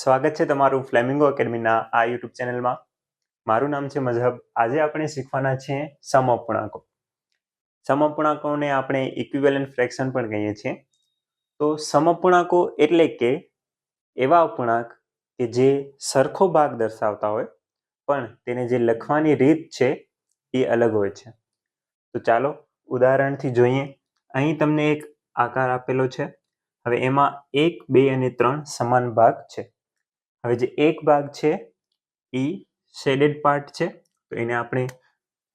સ્વાગત છે તમારું ફ્લેમિંગો એકેડમીના આ યુટ્યુબ ચેનલમાં. મારું નામ છે મઝહબ. આજે આપણે શીખવાના છીએ સમઅપૂર્ણાંકો. સમઅપૂર્ણાંકોને આપણે ઇક્વિવેલન્ટ ફ્રેક્શન પણ કહીએ છીએ. તો સમઅપૂર્ણાંકો એટલે કે એવા અપૂર્ણાંક કે જે સરખો ભાગ દર્શાવતા હોય પણ તેને જે લખવાની રીત છે એ અલગ હોય છે. તો ચાલો ઉદાહરણથી જોઈએ. અહીં તમને એક આકાર આપેલો છે. હવે એમાં 1, 2 અને 3 સમાન ભાગ છે. હવે જે એક ભાગ છે એ શેડેડ પાર્ટ છે, તો એને આપણે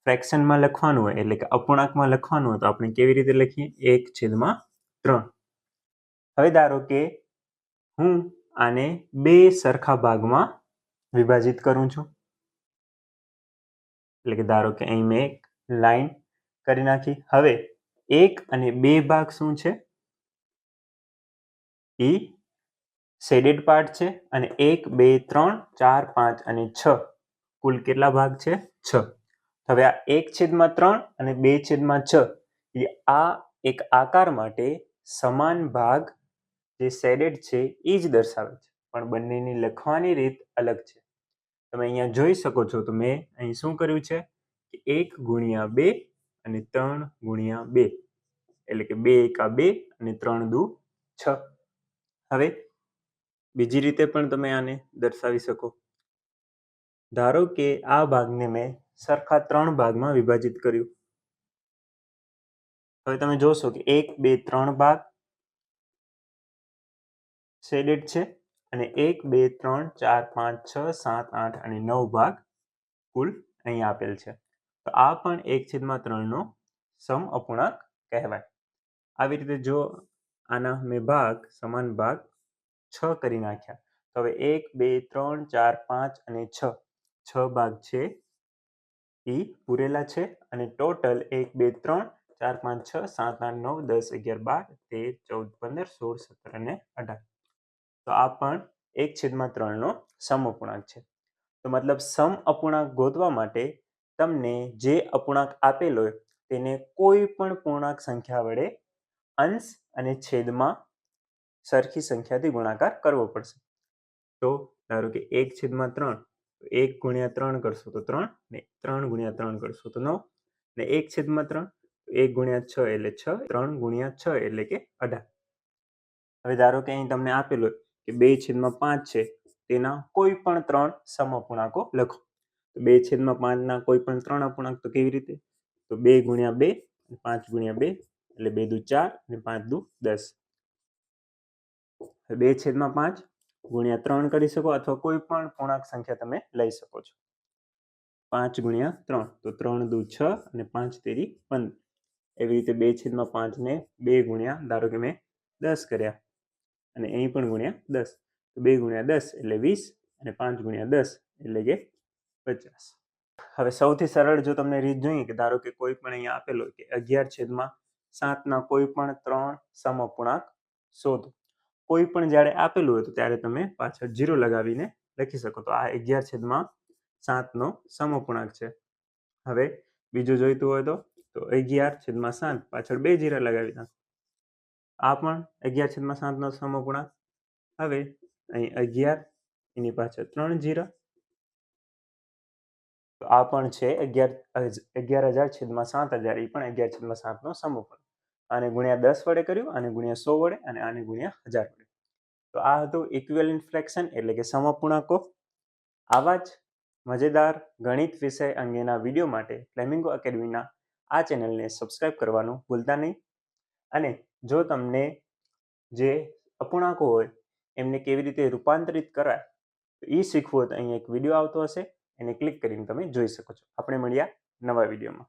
ફ્રેક્શનમાં લખવાનું હોય એટલે કે અપૂર્ણાંકમાં લખવાનું હોય તો આપણે કેવી રીતે લખીએ? 1/3. હવે ધારો કે હું આને બે સરખા ભાગમાં વિભાજિત કરું છું, એટલે કે ધારો કે અહીં મેં એક લાઈન કરી નાખી. હવે 1 અને 2 ભાગ શું છે? એ શેડેડ પાર્ટ છે અને 1, 2, 3, 4, 5 અને 6 કુલ કેટલા ભાગ છે? 6. હવે આ 1/3 અને 2/6 એ આ એક આકાર માટે સમાન ભાગ જે શેડેડ છે એ જ દર્શાવે છે, પણ બંનેની લખવાની રીત અલગ છે. તમે અહીંયા જોઈ શકો છો તો મેં અહીં શું કર્યું છે કે 1/2 અને 3/2, એટલે કે 2 એકા 2 અને 3 દુ 6. હવે બીજી રીતે પણ તમે આને દર્શાવી શકો. ધારો કે આ ભાગને મેં સરખા 3 ભાગમાં વિભાજિત કર્યું. હવે તમે જોશો કે 1, 2, 3 ભાગ શેડેડ છે અને 1, 2, 3, 4, 5, 6, 7, 8 અને 9 ભાગ કુલ અહીં આપેલ છે. તો આ પણ 1/3 સમઅપૂર્ણાંક કહેવાય. આવી રીતે જો આના મેં ભાગ સમાન ભાગ 6 કરી નાખ્યા, તો હવે 1, 2, 3, 4, 5 અને 6 ભાગ છે એ પૂરેલા છે અને ટોટલ 1, 2, 3, 4, 5, 6, 7, 8, 9, 10, 11, 12, 13, 14, 15, 16, 17 અને 18. તો આ પણ 1/3 સમઅપૂર્ણાંક છે. તો મતલબ સમઅપૂર્ણાંક ગોતવા માટે તમને જે અપૂર્ણાંક આપેલો હોય તેને કોઈ પણ પૂર્ણાંક સંખ્યા વડે અંશ અને છેદમાં સરખી સંખ્યાથી ગુણાકાર કરવો પડશે. તો ધારો કે 1/3, 1 ગુણ્યા 3 કરશો તો 3, ને 3 ગુણ્યા 3 કરશો તો 9, ને 1/3, 1 ગુણ્યા 6 એટલે 6, 3 ગુણ્યા 6 એટલે કે 18. હવે ધારો કે અહીં તમને આપેલું કે 2/5 છે, તેના કોઈ પણ 3 સમઅપૂર્ણાંકો લખો. તો 2/5 ના કોઈ પણ 3 અપૂર્ણાંક તો કેવી રીતે? તો 2 ગુણ્યા 2, 5 ગુણ્યા 2 એટલે 2 દુ 4 અને 5 દુ 10. 2/5 ગુણ્યા 3 કરી શકો અથવા કોઈ પણ પૂર્ણાંક સંખ્યા તમે લઈ શકો છો. 5 ગુણ્યા 3 તો 3 દુ 6 અને 5 તેરી 15. એવી રીતે 2/5 ને 2 ગુણ્યા ધારો કે મેં 10 કર્યા અને અહીં પણ ગુણ્યા 10. તો 2 ગુણ્યા 10 એટલે 20 અને 5 ગુણ્યા 10 એટલે કે 50. હવે સૌથી સરળ જો તમને રીત જોઈએ કે ધારો કે કોઈ પણ અહીંયા આપેલો કે 11/7 ના કોઈ પણ 3 સમઅપૂર્ણાંક શોધો. કોઈ પણ જ્યારે આપેલું હોય તો ત્યારે તમે પાછળ 0 લગાવીને લખી શકો. તો આ 11/7 નો સમઅપૂર્ણાંક છે. હવે બીજું જોઈતું હોય તો 11/7 પાછળ 2 0 લગાવી નાખો. આ પણ 11/7 નો સમઅપૂર્ણાંક. હવે અહીં 11 એની પાછળ 3 0, તો આ પણ છે 11,000/7000, એ પણ 11/7 નો સમઅપૂર્ણાંક. આને ગુણ્યા 10 વડે કર્યું, આને ગુણ્યા 100 વડે અને આને ગુણ્યા 1000 વડે. તો આ હતું ઇક્વિવેલન્ટ ફ્રેક્શન એટલે કે સમઅપૂર્ણાંકો. આવા જ મજેદાર ગણિત વિષય અંગેના વિડીયો માટે ફ્લેમિંગો એકેડમીના આ ચેનલને સબસ્ક્રાઇબ કરવાનું ભૂલતા નહીં. અને જો તમને જે અપૂર્ણાંકો હોય એમને કેવી રીતે રૂપાંતરિત કરાય તો એ શીખવું હોય તો અહીં એક વિડીયો આવતો હશે, એને ક્લિક કરીને તમે જોઈ શકો છો. આપણે મળ્યા નવા વિડીયોમાં.